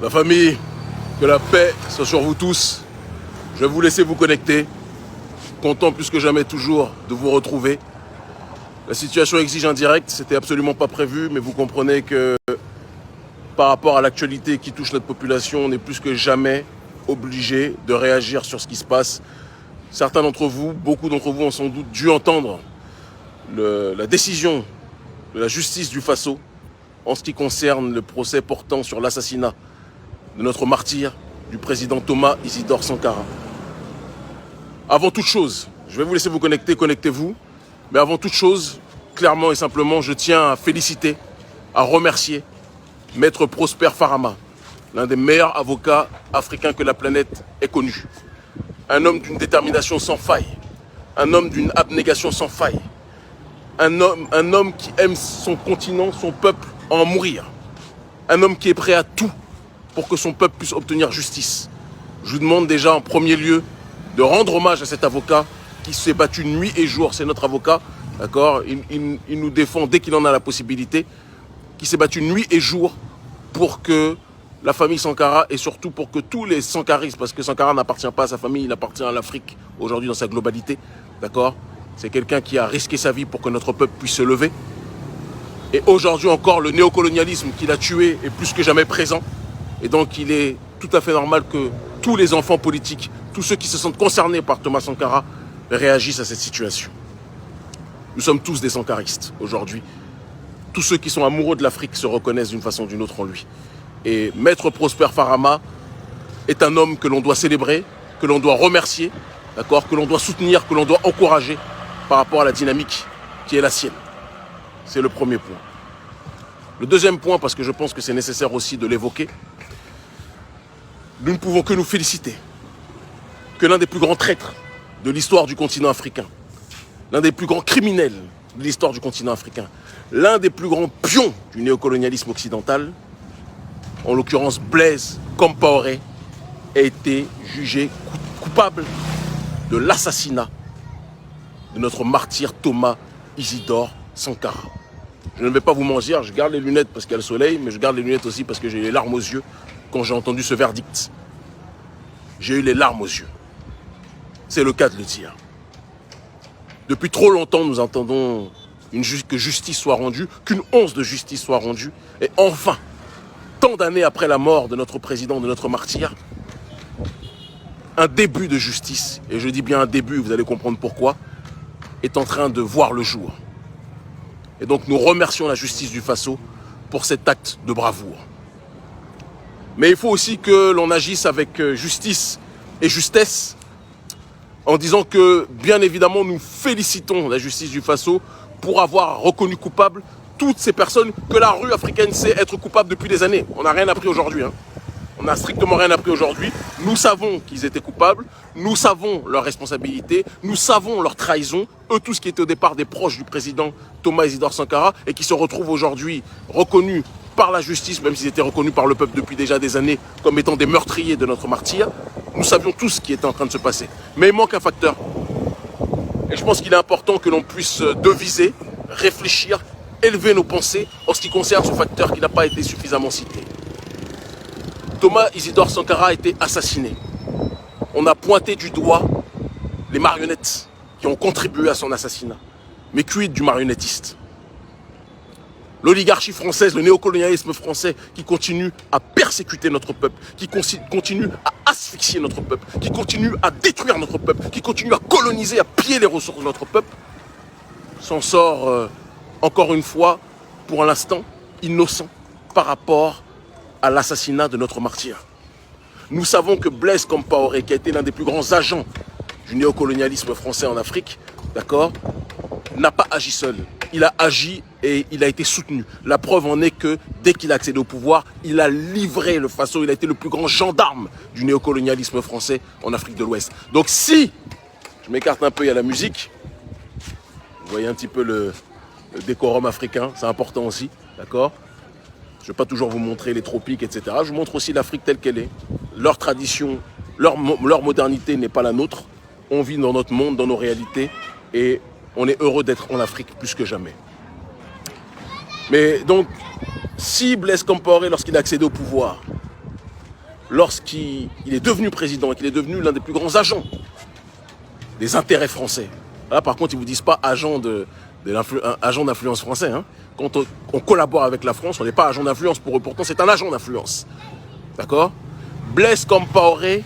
La famille, que la paix soit sur vous tous. Je vais vous laisser vous connecter. Content plus que jamais toujours de vous retrouver. La situation exige un direct, c'était absolument pas prévu, mais vous comprenez que par rapport à l'actualité qui touche notre population, on est plus que jamais obligé de réagir sur ce qui se passe. Certains d'entre vous, beaucoup d'entre vous ont sans doute dû entendre la décision de la justice du Faso en ce qui concerne le procès portant sur l'assassinat de notre martyr, du président Thomas Isidore Sankara. Avant toute chose, je vais vous laisser vous connecter, connectez-vous, mais avant toute chose, clairement et simplement, je tiens à féliciter, à remercier Maître Prosper Farama, l'un des meilleurs avocats africains que la planète ait connu. Un homme d'une détermination sans faille, un homme d'une abnégation sans faille, un homme qui aime son continent, son peuple, en mourir. Un homme qui est prêt à tout pour que son peuple puisse obtenir justice. Je vous demande déjà en premier lieu de rendre hommage à cet avocat qui s'est battu nuit et jour. C'est notre avocat, d'accord ? Il nous défend dès qu'il en a la possibilité, qui s'est battu nuit et jour pour que la famille Sankara et surtout pour que tous les sankaristes, parce que Sankara n'appartient pas à sa famille, il appartient à l'Afrique aujourd'hui dans sa globalité, d'accord ? C'est quelqu'un qui a risqué sa vie pour que notre peuple puisse se lever. Et aujourd'hui encore, le néocolonialisme qu'il a tué est plus que jamais présent. Et donc il est tout à fait normal que tous les enfants politiques, tous ceux qui se sentent concernés par Thomas Sankara, réagissent à cette situation. Nous sommes tous des sankaristes aujourd'hui. Tous ceux qui sont amoureux de l'Afrique se reconnaissent d'une façon ou d'une autre en lui. Et Maître Prosper Farama est un homme que l'on doit célébrer, que l'on doit remercier, d'accord, que l'on doit soutenir, que l'on doit encourager par rapport à la dynamique qui est la sienne. C'est le premier point. Le deuxième point, parce que je pense que c'est nécessaire aussi de l'évoquer, nous ne pouvons que nous féliciter que l'un des plus grands traîtres de l'histoire du continent africain, l'un des plus grands criminels de l'histoire du continent africain, l'un des plus grands pions du néocolonialisme occidental, en l'occurrence Blaise Compaoré, a été jugé coupable de l'assassinat de notre martyr Thomas Isidore Sankara. Je ne vais pas vous mentir, je garde les lunettes parce qu'il y a le soleil, mais je garde les lunettes aussi parce que j'ai les larmes aux yeux quand j'ai entendu ce verdict. J'ai eu les larmes aux yeux. C'est le cas de le dire. Depuis trop longtemps, nous entendons que justice soit rendue, qu'une once de justice soit rendue. Et enfin, tant d'années après la mort de notre président, de notre martyr, un début de justice, et je dis bien un début, vous allez comprendre pourquoi, est en train de voir le jour. Et donc nous remercions la justice du Faso pour cet acte de bravoure. Mais il faut aussi que l'on agisse avec justice et justesse en disant que, bien évidemment, nous félicitons la justice du Faso pour avoir reconnu coupable toutes ces personnes que la rue africaine sait être coupable depuis des années. On n'a rien appris aujourd'hui, hein. On n'a strictement rien appris aujourd'hui. Nous savons qu'ils étaient coupables, nous savons leurs responsabilités, nous savons leur trahison, eux tous qui étaient au départ des proches du président Thomas Isidore Sankara et qui se retrouvent aujourd'hui reconnus par la justice, même s'ils étaient reconnus par le peuple depuis déjà des années comme étant des meurtriers de notre martyr. Nous savions tous ce qui était en train de se passer. Mais il manque un facteur. Et je pense qu'il est important que l'on puisse deviser, réfléchir, élever nos pensées en ce qui concerne ce facteur qui n'a pas été suffisamment cité. Thomas Isidore Sankara a été assassiné. On a pointé du doigt les marionnettes qui ont contribué à son assassinat. Mais quid du marionnettiste ? L'oligarchie française, le néocolonialisme français qui continue à persécuter notre peuple, qui continue à asphyxier notre peuple, qui continue à détruire notre peuple, qui continue à coloniser, à piller les ressources de notre peuple, s'en sort encore une fois, pour l'instant, innocent par rapport à l'assassinat de notre martyr. Nous savons que Blaise Compaoré, qui a été l'un des plus grands agents du néocolonialisme français en Afrique, d'accord, n'a pas agi seul. Il a agi et il a été soutenu. La preuve en est que dès qu'il a accédé au pouvoir, il a livré le Faso, il a été le plus grand gendarme du néocolonialisme français en Afrique de l'Ouest. Donc si, je m'écarte un peu, il y a la musique, vous voyez un petit peu le décorum africain, c'est important aussi, d'accord ? Je ne vais pas toujours vous montrer les tropiques, etc. Je vous montre aussi l'Afrique telle qu'elle est. Leur tradition, leur modernité n'est pas la nôtre. On vit dans notre monde, dans nos réalités, et on est heureux d'être en Afrique plus que jamais. Mais donc, si Blaise Compaoré, lorsqu'il a accédé au pouvoir, lorsqu'il est devenu président et qu'il est devenu l'un des plus grands agents des intérêts français. Là, par contre, ils ne vous disent pas agent d'influence français. Hein. Quand on collabore avec la France, on n'est pas agent d'influence pour eux. Pourtant, c'est un agent d'influence. D'accord? Blaise Compaoré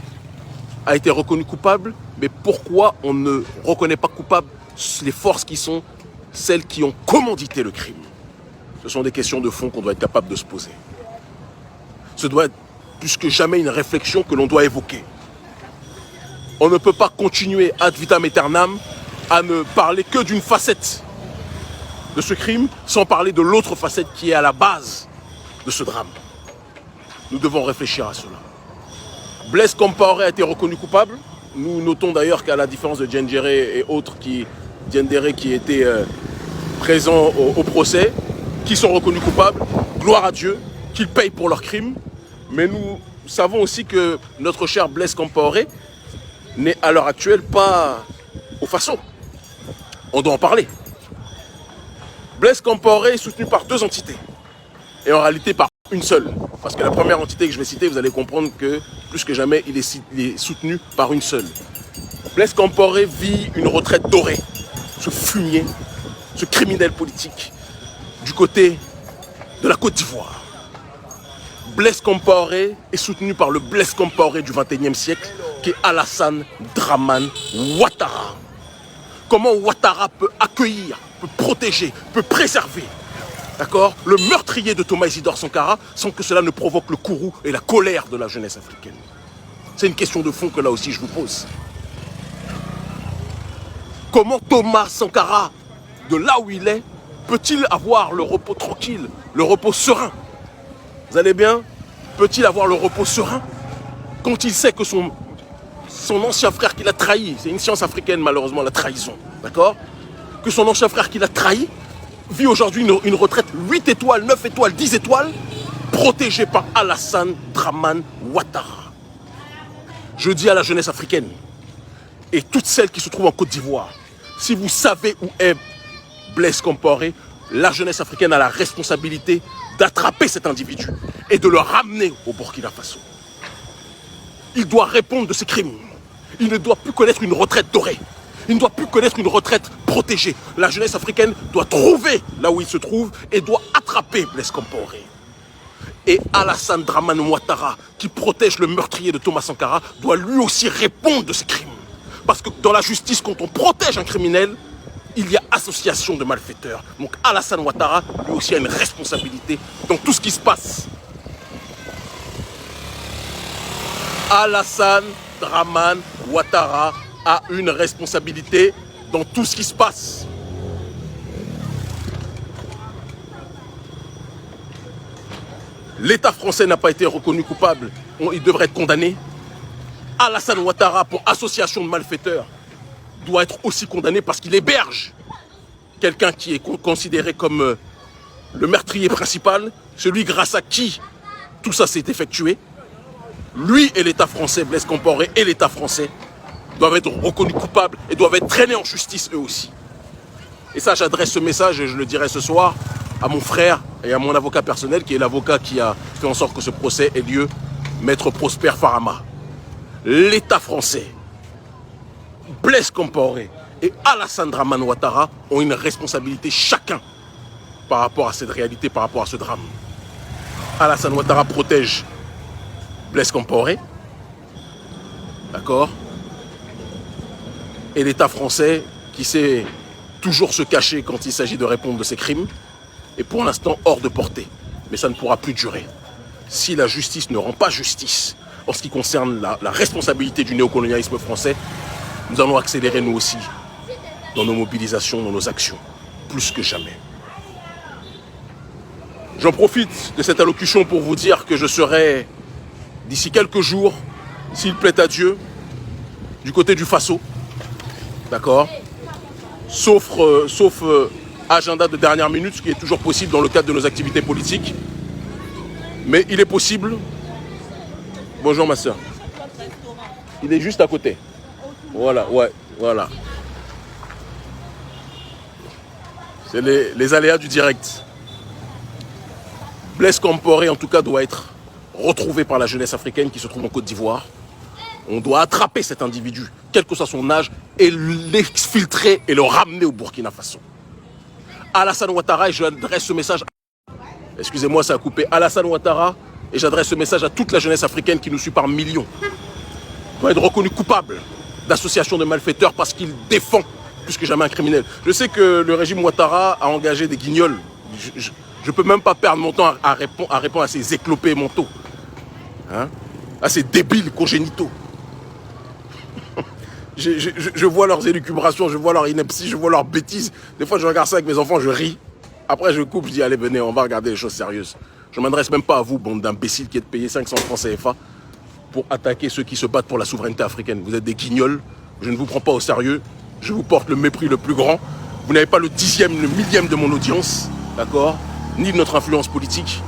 a été reconnu coupable, mais pourquoi on ne reconnaît pas coupable les forces qui sont celles qui ont commandité le crime? Ce sont des questions de fond qu'on doit être capable de se poser. Ce doit être plus que jamais une réflexion que l'on doit évoquer. On ne peut pas continuer ad vitam aeternam à ne parler que d'une facette de ce crime sans parler de l'autre facette qui est à la base de ce drame. Nous devons réfléchir à cela. Blaise Compaoré a été reconnu coupable. Nous notons d'ailleurs qu'à la différence de Diendéré et autres Diendéré qui étaient présents au procès, qui sont reconnus coupables, gloire à Dieu, qu'ils payent pour leurs crimes. Mais nous savons aussi que notre cher Blaise Compaoré n'est à l'heure actuelle pas au faso. On doit en parler. Blaise Compaoré est soutenu par deux entités. Et en réalité par une seule. Parce que la première entité que je vais citer, vous allez comprendre que plus que jamais, il est soutenu par une seule. Blaise Compaoré vit une retraite dorée. Ce fumier, ce criminel politique, du côté de la Côte d'Ivoire. Blaise Compaoré est soutenu par le Blaise Compaoré du XXIe siècle, qui est Alassane Dramane Ouattara. Comment Ouattara peut accueillir, peut protéger, peut préserver, d'accord, le meurtrier de Thomas Isidore Sankara sans que cela ne provoque le courroux et la colère de la jeunesse africaine? C'est une question de fond que là aussi je vous pose. Comment Thomas Sankara, de là où il est, peut-il avoir le repos tranquille, le repos serein? Vous allez bien? Peut-il avoir le repos serein quand il sait que son ancien frère qui l'a trahi, c'est une science africaine malheureusement, la trahison, d'accord? Que son ancien frère qui l'a trahi vit aujourd'hui une retraite 8 étoiles, 9 étoiles, 10 étoiles, protégé par Alassane Dramane Ouattara. Je dis à la jeunesse africaine et toutes celles qui se trouvent en Côte d'Ivoire, si vous savez où est Blaise Compaoré, la jeunesse africaine a la responsabilité d'attraper cet individu et de le ramener au Burkina Faso. Il doit répondre de ses crimes. Il ne doit plus connaître une retraite dorée. Il ne doit plus connaître une retraite protégée. La jeunesse africaine doit trouver là où il se trouve et doit attraper Blaise Compaoré. Et Alassane Dramane Ouattara, qui protège le meurtrier de Thomas Sankara, doit lui aussi répondre de ses crimes. Parce que dans la justice, quand on protège un criminel, il y a association de malfaiteurs. Donc Alassane Ouattara, lui aussi, a une responsabilité dans tout ce qui se passe. Alassane Dramane Ouattara a une responsabilité dans tout ce qui se passe. L'État français n'a pas été reconnu coupable. Il devrait être condamné. Alassane Ouattara, pour association de malfaiteurs, doit être aussi condamné parce qu'il héberge quelqu'un qui est considéré comme le meurtrier principal, celui grâce à qui tout ça s'est effectué. Lui et l'État français, Blaise Compaoré et l'État français, doivent être reconnus coupables et doivent être traînés en justice eux aussi. Et ça, j'adresse ce message, et je le dirai ce soir, à mon frère et à mon avocat personnel, qui est l'avocat qui a fait en sorte que ce procès ait lieu, Maître Prosper Farama. L'État français, Blaise Compaoré et Alassane Dramane Ouattara ont une responsabilité chacun par rapport à cette réalité, par rapport à ce drame. Alassane Ouattara protège Blaise Compaoré, d'accord? Et l'État français qui sait toujours se cacher quand il s'agit de répondre de ses crimes est pour l'instant hors de portée. Mais ça ne pourra plus durer. Si la justice ne rend pas justice en ce qui concerne la responsabilité du néocolonialisme français, nous allons accélérer nous aussi dans nos mobilisations, dans nos actions, plus que jamais. J'en profite de cette allocution pour vous dire que je serai, d'ici quelques jours, s'il plaît à Dieu, du côté du Faso, d'accord, sauf agenda de dernière minute, ce qui est toujours possible dans le cadre de nos activités politiques. Mais il est possible. Bonjour ma soeur. Il est juste à côté. Voilà, ouais, voilà. C'est les aléas du direct. Blaise Compaoré, en tout cas, doit être retrouvé par la jeunesse africaine qui se trouve en Côte d'Ivoire. On doit attraper cet individu, quel que soit son âge, et l'exfiltrer et le ramener au Burkina Faso. Alassane Ouattara, et j'adresse ce message, excusez-moi, ça a coupé, Alassane Ouattara, et j'adresse ce message à toute la jeunesse africaine qui nous suit par millions, doit être reconnu coupable d'association de malfaiteurs parce qu'il défend plus que jamais un criminel. Je sais que le régime Ouattara a engagé des guignols. Je ne peux même pas perdre mon temps à répondre à ces éclopés mentaux, hein, à ces débiles congénitaux. Je vois leurs élucubrations, je vois leur ineptie, je vois leurs bêtises. Des fois, je regarde ça avec mes enfants, je ris. Après, je coupe, je dis, allez, venez, on va regarder les choses sérieuses. Je ne m'adresse même pas à vous, bande d'imbéciles qui êtes payés 500 francs CFA pour attaquer ceux qui se battent pour la souveraineté africaine. Vous êtes des guignols, je ne vous prends pas au sérieux, je vous porte le mépris le plus grand. Vous n'avez pas le 10e, le 1000e de mon audience, d'accord, ni de notre influence politique.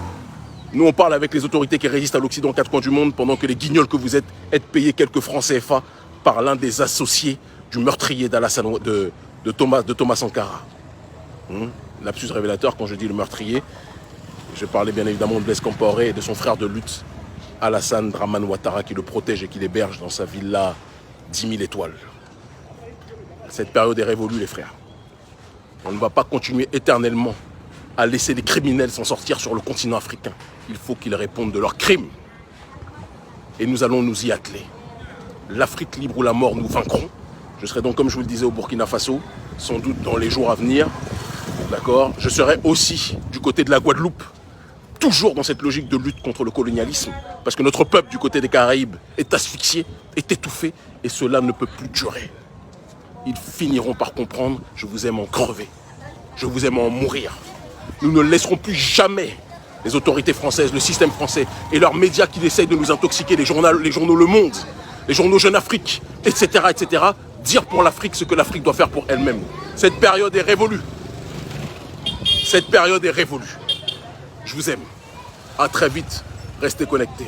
Nous, on parle avec les autorités qui résistent à l'Occident aux quatre coins du monde, pendant que les guignols que vous êtes payés quelques francs CFA par l'un des associés du meurtrier de Thomas Sankara. Lapsus révélateur, quand je dis le meurtrier, je parlais bien évidemment de Blaise Compaoré et de son frère de lutte, Alassane Dramane Ouattara, qui le protège et qui l'héberge dans sa villa 10 000 étoiles. Cette période est révolue, les frères. On ne va pas continuer éternellement à laisser les criminels s'en sortir sur le continent africain. Il faut qu'ils répondent de leurs crimes. Et nous allons nous y atteler. L'Afrique libre ou la mort, nous vaincrons. Je serai donc, comme je vous le disais, au Burkina Faso, sans doute dans les jours à venir. D'accord ? Je serai aussi du côté de la Guadeloupe, toujours dans cette logique de lutte contre le colonialisme, parce que notre peuple du côté des Caraïbes est asphyxié, est étouffé, et cela ne peut plus durer. Ils finiront par comprendre, je vous aime en crever, je vous aime en mourir. Nous ne laisserons plus jamais les autorités françaises, le système français et leurs médias qui essayent de nous intoxiquer, les journaux Le Monde, les journaux Jeune Afrique, etc., dire pour l'Afrique ce que l'Afrique doit faire pour elle-même. Cette période est révolue. Cette période est révolue. Je vous aime. À très vite. Restez connectés.